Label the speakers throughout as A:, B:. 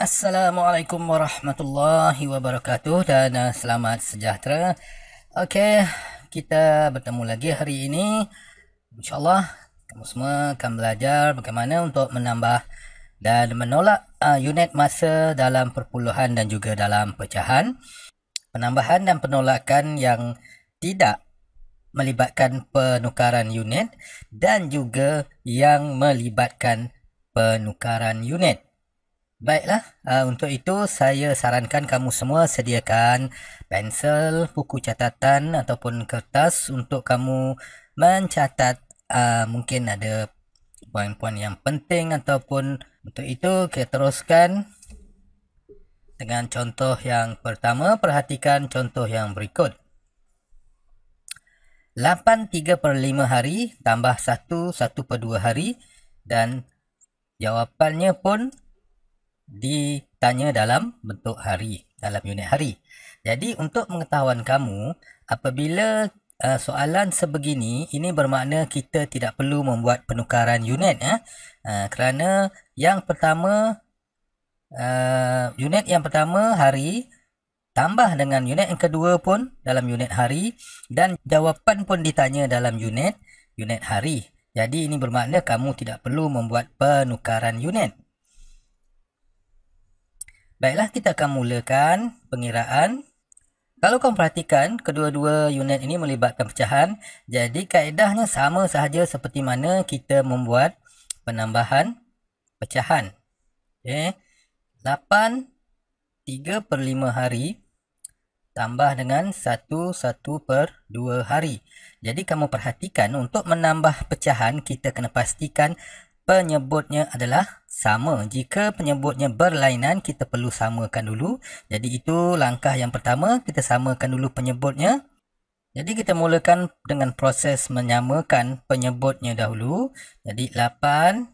A: Assalamualaikum warahmatullahi wabarakatuh dan selamat sejahtera. Okey, kita bertemu lagi hari ini. InsyaAllah kamu semua akan belajar bagaimana untuk menambah dan menolak unit masa dalam perpuluhan dan juga dalam pecahan. Penambahan dan penolakan yang tidak melibatkan penukaran unit dan juga yang melibatkan penukaran unit. Baiklah, untuk itu saya sarankan kamu semua sediakan pensel, buku catatan ataupun kertas untuk kamu mencatat mungkin ada poin-poin yang penting ataupun untuk itu kita teruskan dengan contoh yang pertama. Perhatikan contoh yang berikut. 8 3/5 hari tambah 1 1/2 hari dan jawapannya pun ditanya dalam bentuk hari, dalam unit hari. Jadi untuk pengetahuan kamu, apabila soalan sebegini, ini bermakna kita tidak perlu membuat penukaran unit kerana yang pertama unit yang pertama hari tambah dengan unit yang kedua pun dalam unit hari dan jawapan pun ditanya dalam unit hari. Jadi ini bermakna kamu tidak perlu membuat penukaran unit. Baiklah, kita akan mulakan pengiraan. Kalau kamu perhatikan, kedua-dua unit ini melibatkan pecahan. Jadi kaedahnya sama sahaja seperti mana kita membuat penambahan pecahan. Okay. 8 3/5 hari tambah dengan 1 1/2 hari. Jadi kamu perhatikan, untuk menambah pecahan kita kena pastikan penyebutnya adalah sama. Jika penyebutnya berlainan, kita perlu samakan dulu. Jadi itu langkah yang pertama, kita samakan dulu penyebutnya. Jadi kita mulakan dengan proses menyamakan penyebutnya dahulu. Jadi 8,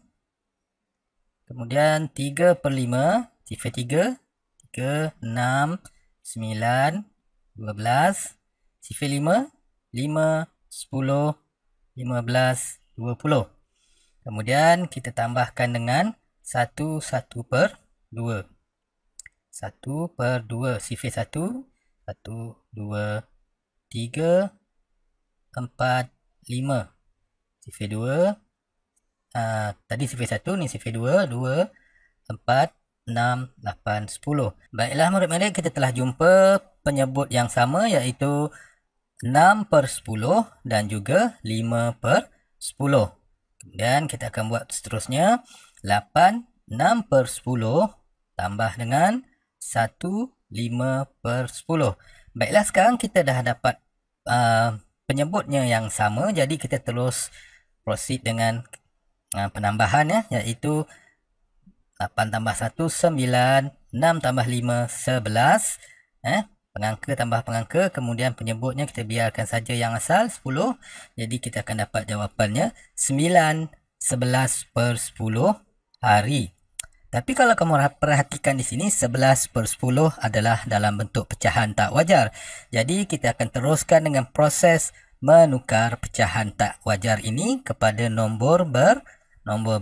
A: kemudian 3/5, sifar 3, 6, 9, 12, sifar 5, 5, 10, 15, 20. Kemudian kita tambahkan dengan 1 1/2. 1/2, sifar 1, 1, 2, 3, 4, 5. Sifar 2, tadi sifar 1, ni sifar 2, 2, 4, 6, 8, 10. Baiklah murid-murid, kita telah jumpa penyebut yang sama iaitu 6/10 dan juga 5/10. Kemudian kita akan buat seterusnya. 8 6/10 tambah dengan 1 5/10. Baiklah, sekarang kita dah dapat penyebutnya yang sama. Jadi kita terus proceed dengan penambahan iaitu 8 tambah 1 9, 6 tambah 5 11, pengangka tambah pengangka, kemudian penyebutnya kita biarkan saja yang asal 10. Jadi kita akan dapat jawapannya 9 11/10 hari. Tapi kalau kamu perhatikan di sini, 11/10 adalah dalam bentuk pecahan tak wajar. Jadi kita akan teruskan dengan proses menukar pecahan tak wajar ini kepada nombor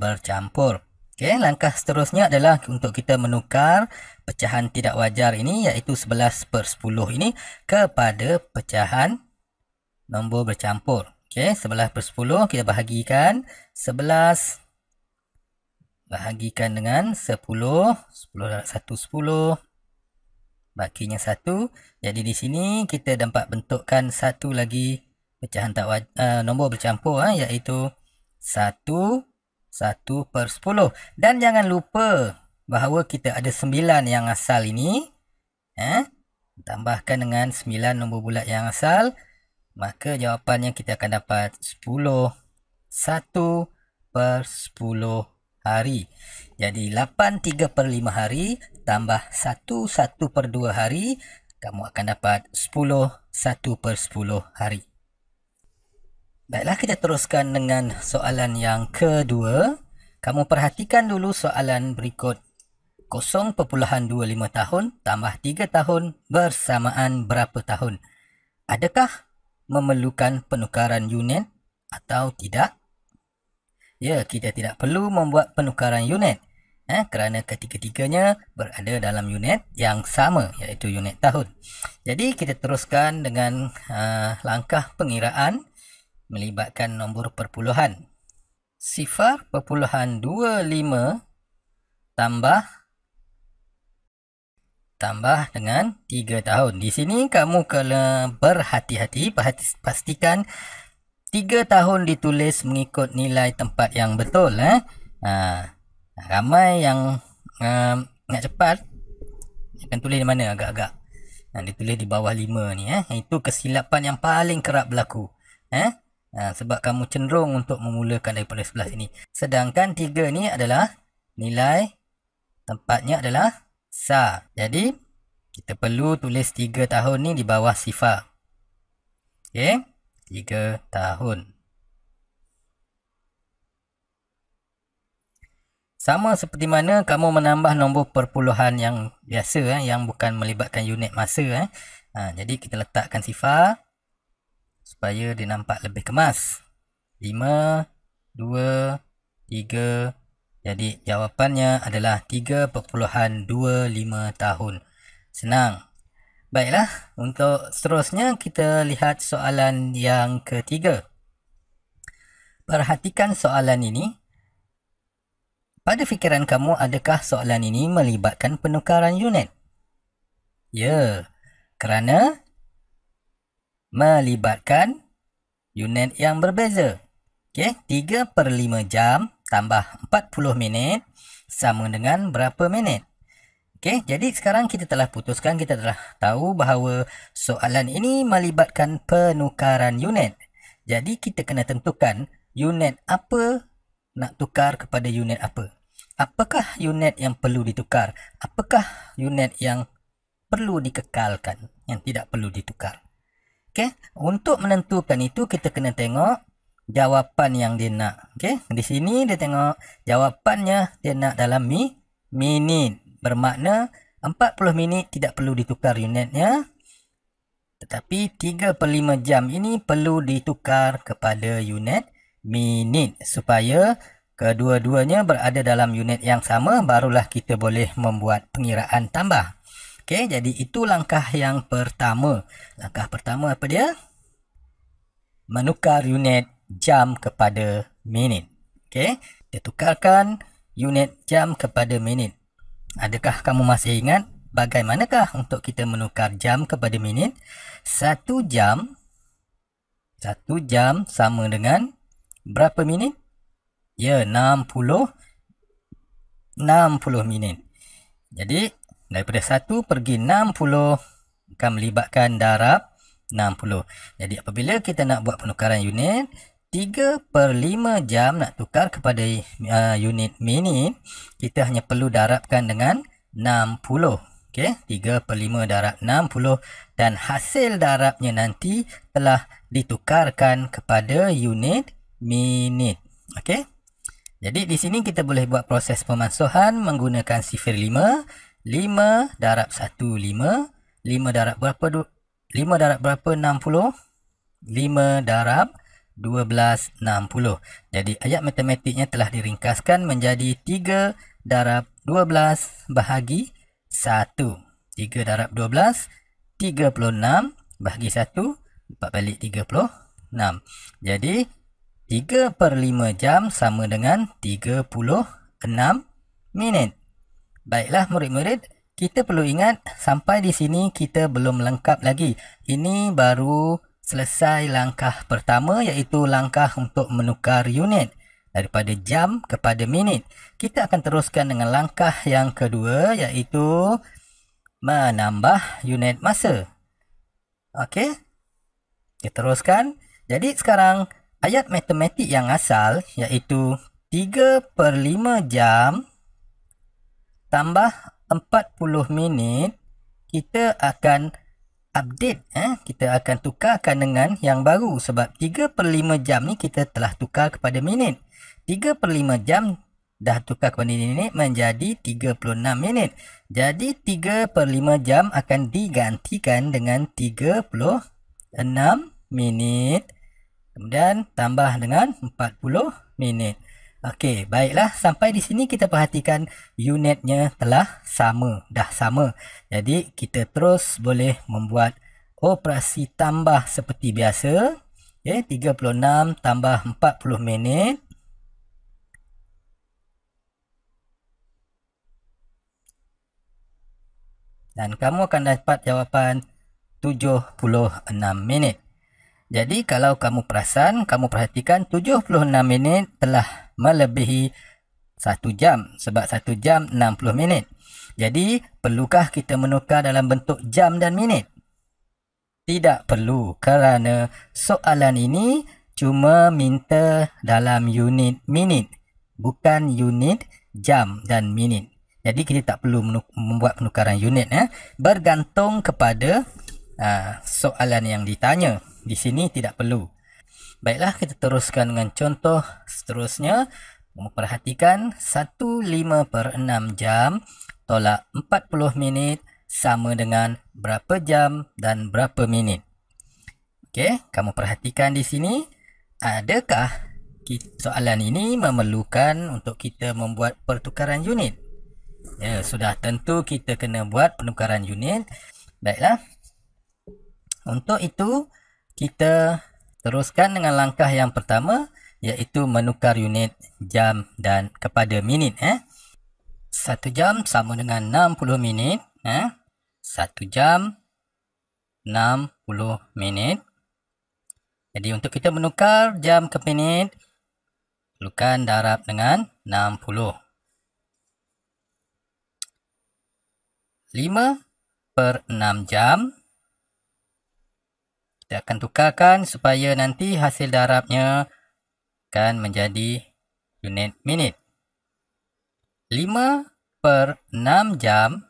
A: bercampur. Okey, langkah seterusnya adalah untuk kita menukar pecahan tidak wajar ini iaitu 11/10 ini kepada pecahan nombor bercampur. Okey, 11/10 kita bahagikan 11 bahagikan dengan 10, 10 darab 1 10, bakinya 1. Jadi di sini kita dapat bentukkan satu lagi pecahan tak wajar, nombor bercampur iaitu 1/10. Dan jangan lupa bahawa kita ada 9 yang asal ini. Tambahkan dengan 9 nombor bulat yang asal, maka jawapannya kita akan dapat 10 1/10 hari. Jadi 8 3/5 hari tambah 1 1/2 hari, kamu akan dapat 10 1/10 hari. Baiklah, kita teruskan dengan soalan yang kedua. Kamu perhatikan dulu soalan berikut. 0.25 tahun tambah 3 tahun bersamaan berapa tahun? Adakah memerlukan penukaran unit atau tidak? Ya, kita tidak perlu membuat penukaran unit. kerana ketiga-tiganya berada dalam unit yang sama, iaitu unit tahun. Jadi kita teruskan dengan langkah pengiraan melibatkan nombor perpuluhan. 0.25 tambah dengan 3 tahun. Di sini kamu kena berhati-hati, pastikan 3 tahun ditulis mengikut nilai tempat yang betul. Ramai yang nak cepat akan tulis di mana agak-agak. Ditulis di bawah 5 ni. Itu kesilapan yang paling kerap berlaku. Sebab kamu cenderung untuk memulakan daripada sebelah sini. Sedangkan 3 ni adalah nilai tempatnya adalah sa. Jadi kita perlu tulis 3 tahun ni di bawah sifar. Okey, 3 tahun. Sama seperti mana kamu menambah nombor perpuluhan yang biasa, yang bukan melibatkan unit masa. Jadi kita letakkan sifar supaya dia nampak lebih kemas. 5, 2, 3. Jadi jawapannya adalah 3.25 tahun. Senang. Baiklah, untuk seterusnya kita lihat soalan yang ketiga. Perhatikan soalan ini. Pada fikiran kamu, adakah soalan ini melibatkan penukaran unit? Ya, kerana melibatkan unit yang berbeza. Okey, 3/5 jam tambah 40 minit sama dengan berapa minit? Okey, jadi sekarang kita telah putuskan, kita telah tahu bahawa soalan ini melibatkan penukaran unit. Jadi kita kena tentukan unit apa nak tukar kepada unit apa. Apakah unit yang perlu ditukar? Apakah unit yang perlu dikekalkan, yang tidak perlu ditukar? Okey, untuk menentukan itu kita kena tengok jawapan yang dia nak. Okey, di sini dia tengok jawapannya dia nak dalam minit. Bermakna 40 minit tidak perlu ditukar unitnya. Tetapi 3/5 jam ini perlu ditukar kepada unit minit supaya kedua-duanya berada dalam unit yang sama, barulah kita boleh membuat pengiraan tambah. Okey, jadi itu langkah yang pertama. Langkah pertama apa dia? Menukar unit jam kepada minit. Okey, kita tukarkan unit jam kepada minit. Adakah kamu masih ingat bagaimanakah untuk kita menukar jam kepada minit? 1 jam sama dengan berapa minit? Ya, 60 minit. Jadi daripada 1 pergi 60 akan melibatkan darab 60. Jadi apabila kita nak buat penukaran unit, 3/5 jam nak tukar kepada unit minit, kita hanya perlu darabkan dengan 60. Okey, 3/5 darab 60 dan hasil darabnya nanti telah ditukarkan kepada unit minit. Okey. Jadi di sini kita boleh buat proses pemansuhan menggunakan sifar 5. 5 darab 1, 5. 5 darab berapa? 5 darab berapa? 60. 5 darab 12, 60. Jadi ayat matematiknya telah diringkaskan menjadi 3 darab 12 bahagi 1. 3 darab 12, 36 bahagi 1, 4 balik 36. Jadi 3/5 jam sama dengan 36 minit. Baiklah murid-murid, kita perlu ingat sampai di sini kita belum lengkap lagi. Ini baru selesai langkah pertama, iaitu langkah untuk menukar unit daripada jam kepada minit. Kita akan teruskan dengan langkah yang kedua, iaitu menambah unit masa. Okey, kita teruskan. Jadi sekarang ayat matematik yang asal, iaitu 3/5 jam tambah 40 minit, kita akan update. Kita akan tukarkan dengan yang baru. Sebab 3/5 jam ni kita telah tukar kepada minit. 3/5 jam dah tukar kepada minit menjadi 36 minit. Jadi 3/5 jam akan digantikan dengan 36 minit. Kemudian tambah dengan 40 minit. Okey, baiklah, sampai di sini kita perhatikan unitnya telah sama, dah sama. Jadi kita terus boleh membuat operasi tambah seperti biasa. Okey, 36 tambah 40 minit. Dan kamu akan dapat jawapan 76 minit. Jadi kalau kamu perhatikan 76 minit telah melebihi 1 jam. Sebab 1 jam 60 minit. Jadi perlukah kita menukar dalam bentuk jam dan minit? Tidak perlu, kerana soalan ini cuma minta dalam unit minit, bukan unit jam dan minit. Jadi kita tak perlu membuat penukaran unit. Bergantung kepada soalan yang ditanya. Di sini tidak perlu. Baiklah, kita teruskan dengan contoh seterusnya. Memperhatikan 1/5/6 jam tolak 40 minit sama dengan berapa jam dan berapa minit. Okey, kamu perhatikan di sini. Adakah soalan ini memerlukan untuk kita membuat pertukaran unit? Ya, sudah tentu kita kena buat penukaran unit. Baiklah. Untuk itu, kita teruskan dengan langkah yang pertama, iaitu menukar unit jam dan kepada minit. 1 jam sama dengan 60 minit. 1 jam 60 minit. Jadi untuk kita menukar jam ke minit, perlukan darab dengan 60. 5/6 jam. Kita akan tukarkan supaya nanti hasil darabnya akan menjadi unit minit. 5/6 jam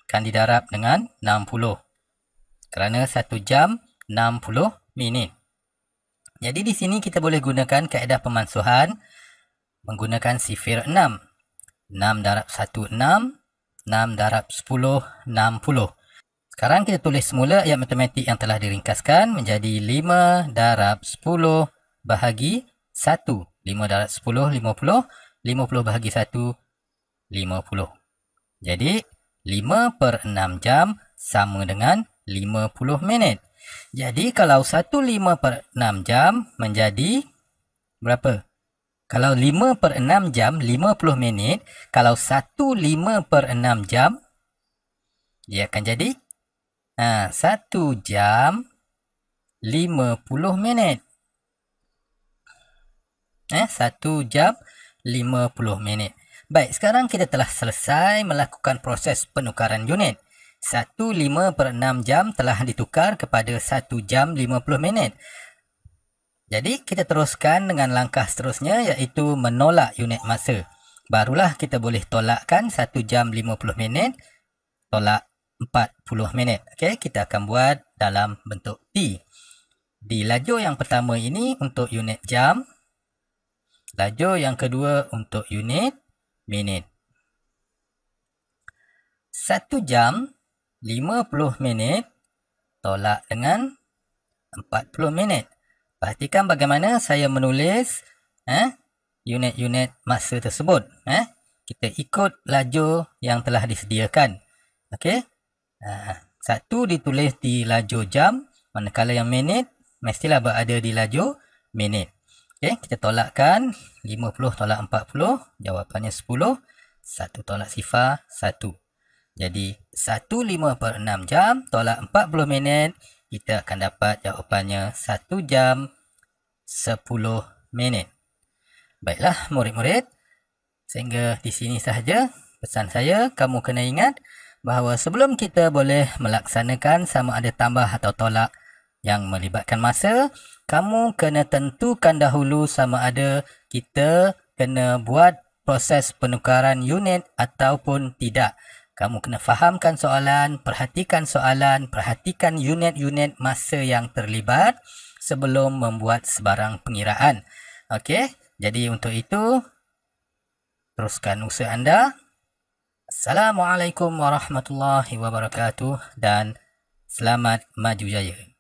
A: akan didarab dengan 60. Kerana 1 jam 60 minit. Jadi di sini kita boleh gunakan kaedah pemansuhan menggunakan sifir 6. 6 darab 1, 6. 6 darab 10, 60. Sekarang kita tulis semula ayat matematik yang telah diringkaskan menjadi 5 darab 10 bahagi 1. 5 darab 10, 50. 50 bahagi 1, 50. Jadi 5/6 jam sama dengan 50 minit. Jadi kalau 1/5/6 jam menjadi berapa? Kalau 5/6 jam 50 minit, kalau 1/5/6 jam, dia akan jadi 1 jam 50 minit. 1 jam 50 minit. Baik, sekarang kita telah selesai melakukan proses penukaran unit. 1/5/6 jam telah ditukar kepada 1 jam 50 minit. Jadi kita teruskan dengan langkah seterusnya, iaitu menolak unit masa. Barulah kita boleh tolakkan 1 jam 50 minit tolak 40 minit. Okey, kita akan buat dalam bentuk T. Di lajur yang pertama ini untuk unit jam. Lajur yang kedua untuk unit minit. 1 jam 50 minit tolak dengan 40 minit. Perhatikan bagaimana saya menulis unit-unit masa tersebut. Kita ikut lajur yang telah disediakan. Okey. Satu ditulis di lajur jam, manakala yang minit mestilah berada di lajur minit. Okey, kita tolakkan 50 tolak 40, jawapannya 10. 1 tolak sifar 1. Jadi 1/5/6 jam tolak 40 minit, kita akan dapat jawapannya 1 jam 10 minit. Baiklah murid-murid, sehingga di sini sahaja pesan saya. Kamu kena ingat bahawa sebelum kita boleh melaksanakan sama ada tambah atau tolak yang melibatkan masa, kamu kena tentukan dahulu sama ada kita kena buat proses penukaran unit ataupun tidak. Kamu kena fahamkan soalan, perhatikan unit-unit masa yang terlibat sebelum membuat sebarang pengiraan. Okey, jadi untuk itu, teruskan usaha anda. Assalamualaikum warahmatullahi wabarakatuh dan selamat maju jaya.